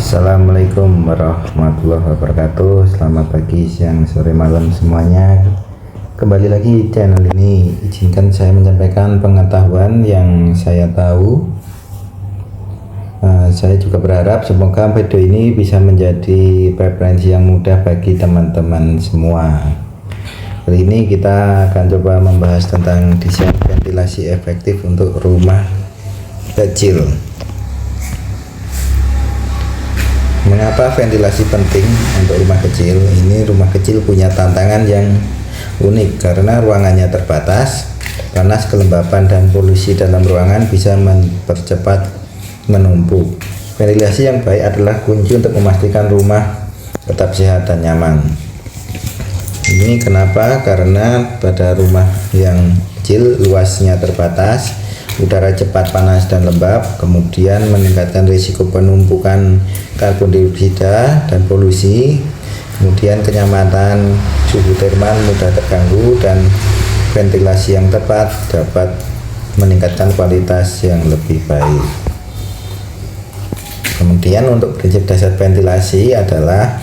Assalamualaikum warahmatullahi wabarakatuh. Selamat pagi, siang, sore, malam semuanya. Kembali lagi di channel ini. Izinkan saya menyampaikan pengetahuan yang saya tahu. Saya juga berharap semoga video ini bisa menjadi referensi yang mudah bagi teman-teman semua. Kali ini kita akan coba membahas tentang desain ventilasi efektif untuk rumah kecil. Mengapa ventilasi penting untuk rumah kecil? Ini rumah kecil punya tantangan yang unik karena ruangannya terbatas, panas, kelembapan, dan polusi dalam ruangan bisa mempercepat menumpuk. Ventilasi yang baik adalah kunci untuk memastikan rumah tetap sehat dan nyaman. Ini kenapa? Karena pada rumah yang kecil luasnya terbatas, udara cepat panas dan lembab, kemudian meningkatkan risiko penumpukan karbon dioksida dan polusi, kemudian kenyamanan suhu termal mudah terganggu, dan ventilasi yang tepat dapat meningkatkan kualitas yang lebih baik. Kemudian untuk prinsip dasar ventilasi adalah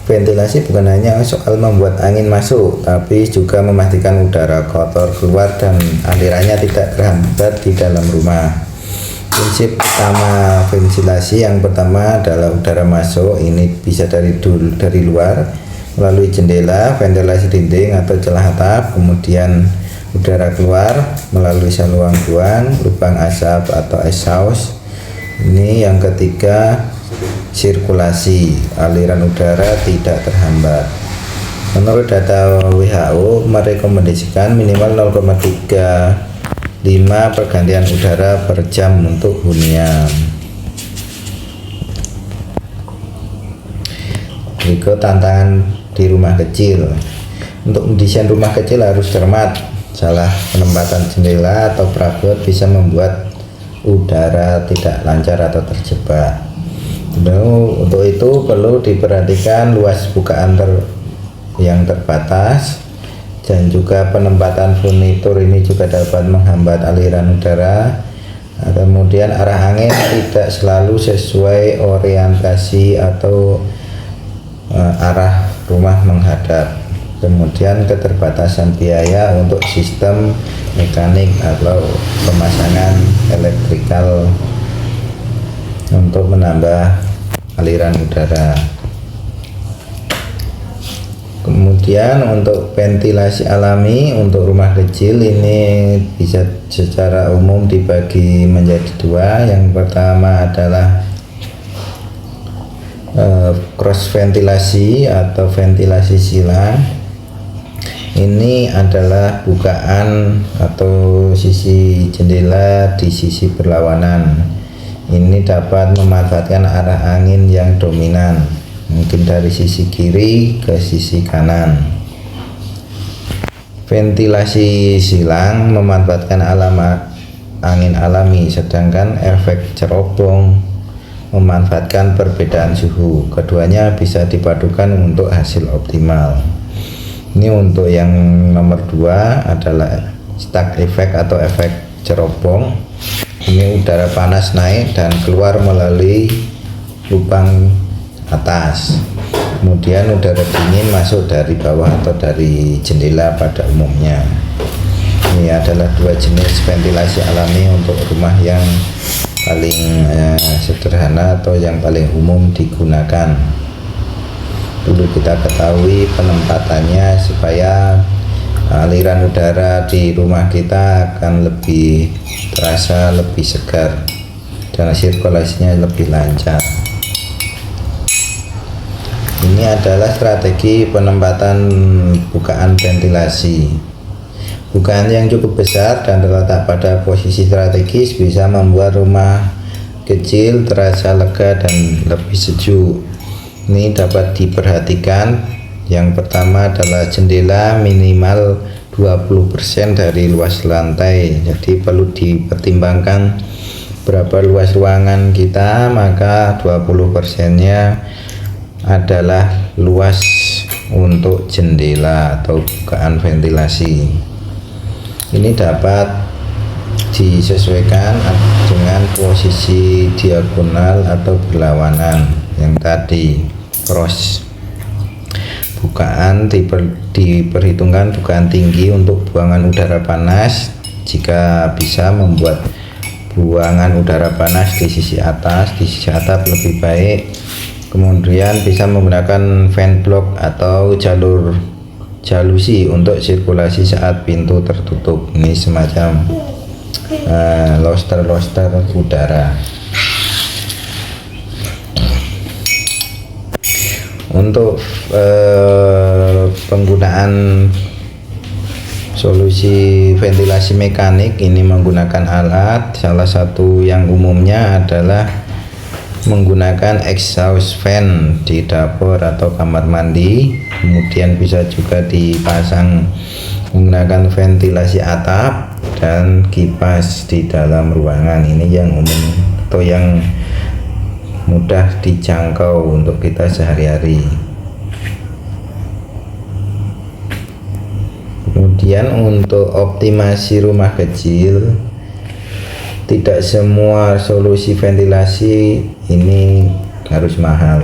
ventilasi bukan hanya soal membuat angin masuk, tapi juga memastikan udara kotor keluar dan alirannya tidak terhambat di dalam rumah. Prinsip utama ventilasi yang pertama adalah udara masuk. Ini bisa dari luar melalui jendela, ventilasi dinding atau celah atap. Kemudian udara keluar melalui saluang buang, lubang asap atau exhaust. Ini yang ketiga, sirkulasi, aliran udara tidak terhambat. Menurut data WHO merekomendasikan minimal 0,35 pergantian udara per jam untuk hunian. Berikut tantangan di rumah kecil. Untuk mendesain rumah kecil harus cermat. Salah penempatan jendela atau perabot bisa membuat udara tidak lancar atau terjebak. Untuk itu perlu diperhatikan luas bukaan yang terbatas, dan juga penempatan furnitur ini juga dapat menghambat aliran udara. Kemudian arah angin tidak selalu sesuai orientasi atau arah rumah menghadap. Kemudian keterbatasan biaya untuk sistem mekanik atau pemasangan elektrikal untuk menambah aliran udara. Kemudian untuk ventilasi alami untuk rumah kecil ini bisa secara umum dibagi menjadi dua. Yang pertama adalah cross ventilasi atau ventilasi silang. Ini adalah bukaan atau sisi jendela di sisi berlawanan. Ini dapat memanfaatkan arah angin yang dominan, mungkin dari sisi kiri ke sisi kanan. Ventilasi silang memanfaatkan angin alami, sedangkan efek cerobong memanfaatkan perbedaan suhu. Keduanya bisa dipadukan untuk hasil optimal. Ini untuk yang nomor 2 adalah stuck effect atau efek cerobong. Ini udara panas naik dan keluar melalui lubang atas, kemudian udara dingin masuk dari bawah atau dari jendela pada umumnya. Ini adalah dua jenis ventilasi alami untuk rumah yang paling sederhana atau yang paling umum digunakan. Dulu kita ketahui penempatannya supaya aliran udara di rumah kita akan lebih terasa lebih segar dan sirkulasinya lebih lancar. Ini adalah strategi penempatan bukaan ventilasi. Bukaan yang cukup besar dan terletak pada posisi strategis bisa membuat rumah kecil terasa lega dan lebih sejuk. Ini dapat diperhatikan. Yang pertama adalah jendela minimal 20% dari luas lantai. Jadi perlu dipertimbangkan berapa luas ruangan kita, maka 20%-nya adalah luas untuk jendela atau bukaan ventilasi. Ini dapat disesuaikan dengan posisi diagonal atau berlawanan. yang tadi cross. Bukaan diperhitungkan bukaan tinggi untuk buangan udara panas. Jika bisa membuat buangan udara panas di sisi atas, di sisi atap lebih baik. Kemudian bisa menggunakan vent block atau jalur jalusi untuk sirkulasi saat pintu tertutup. Ini semacam loster udara. Untuk penggunaan solusi ventilasi mekanik ini menggunakan alat, salah satu yang umumnya adalah menggunakan exhaust fan di dapur atau kamar mandi. Kemudian bisa juga dipasang menggunakan ventilasi atap dan kipas di dalam ruangan. Ini yang umum atau yang mudah dijangkau untuk kita sehari-hari. Kemudian untuk optimasi rumah kecil, tidak semua solusi ventilasi ini harus mahal.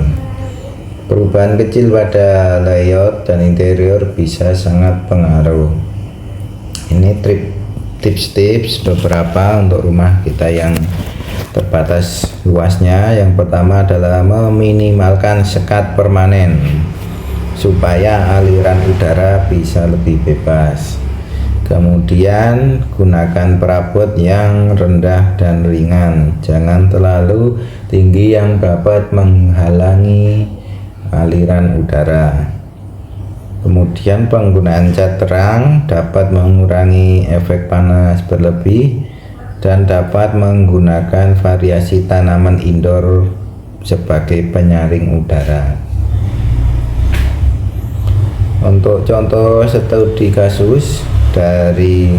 Perubahan kecil pada layout dan interior bisa sangat pengaruh. Ini tips-tips beberapa untuk rumah kita yang terbatas luasnya. Yang pertama adalah meminimalkan sekat permanen supaya aliran udara bisa lebih bebas. Kemudian gunakan perabot yang rendah dan ringan, jangan terlalu tinggi yang dapat menghalangi aliran udara. Kemudian penggunaan cat terang dapat mengurangi efek panas berlebih dan dapat menggunakan variasi tanaman indoor sebagai penyaring udara. Untuk contoh studi kasus dari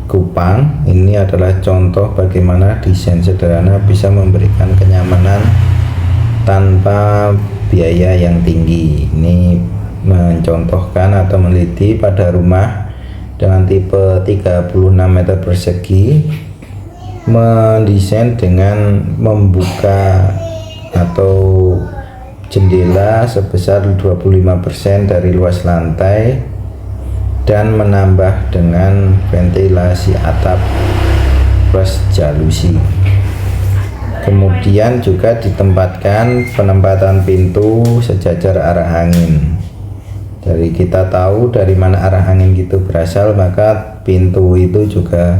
Kupang, ini adalah contoh bagaimana desain sederhana bisa memberikan kenyamanan tanpa biaya yang tinggi. Ini mencontohkan atau meneliti pada rumah dengan tipe 36 meter persegi, mendesain dengan membuka atau jendela sebesar 25% dari luas lantai dan menambah dengan ventilasi atap plus jalusi. Kemudian juga ditempatkan penempatan pintu sejajar arah angin. Dari kita tahu dari mana arah angin itu berasal, maka pintu itu juga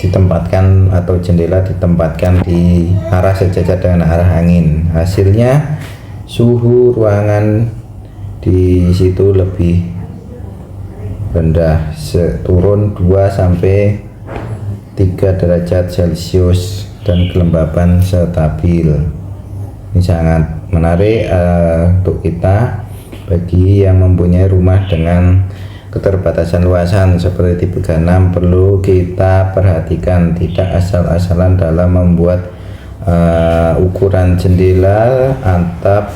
ditempatkan atau jendela ditempatkan di arah sejajar dengan arah angin. Hasilnya suhu ruangan di situ lebih rendah, turun 2 sampai 3 derajat Celcius dan kelembaban stabil. Ini sangat menarik untuk kita bagi yang mempunyai rumah dengan keterbatasan luasan seperti tipe 36. Perlu kita perhatikan, tidak asal-asalan dalam membuat ukuran jendela, atap,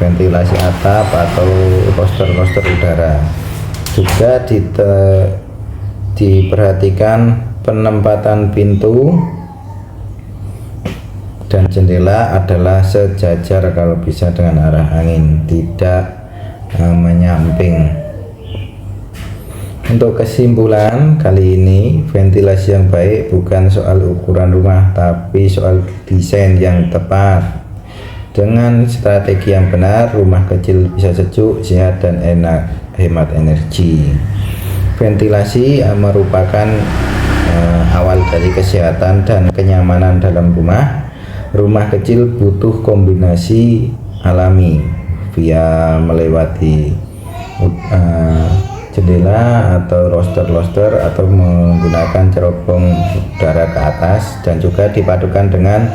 ventilasi atap atau roster udara. Juga diperhatikan penempatan pintu dan jendela adalah sejajar kalau bisa dengan arah angin, tidak menyamping. Untuk kesimpulan kali ini, ventilasi yang baik bukan soal ukuran rumah, tapi soal desain yang tepat. Dengan strategi yang benar, rumah kecil bisa sejuk, sehat, dan enak, hemat energi. Ventilasi merupakan awal dari kesehatan dan kenyamanan dalam rumah. Rumah kecil butuh kombinasi alami via melewati jendela atau roster atau menggunakan cerobong udara ke atas, dan juga dipadukan dengan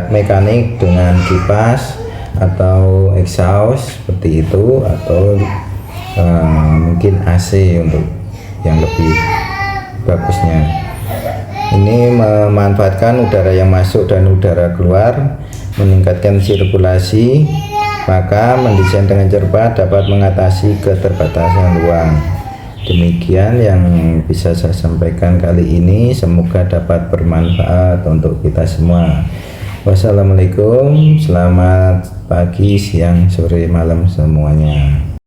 mekanik dengan kipas atau exhaust seperti itu, atau mungkin AC untuk yang lebih bagusnya. Ini memanfaatkan udara yang masuk dan udara keluar, meningkatkan sirkulasi, maka mendesain dengan cermat dapat mengatasi keterbatasan ruang. Demikian yang bisa saya sampaikan kali ini, semoga dapat bermanfaat untuk kita semua. Wassalamualaikum, selamat pagi, siang, sore, malam semuanya.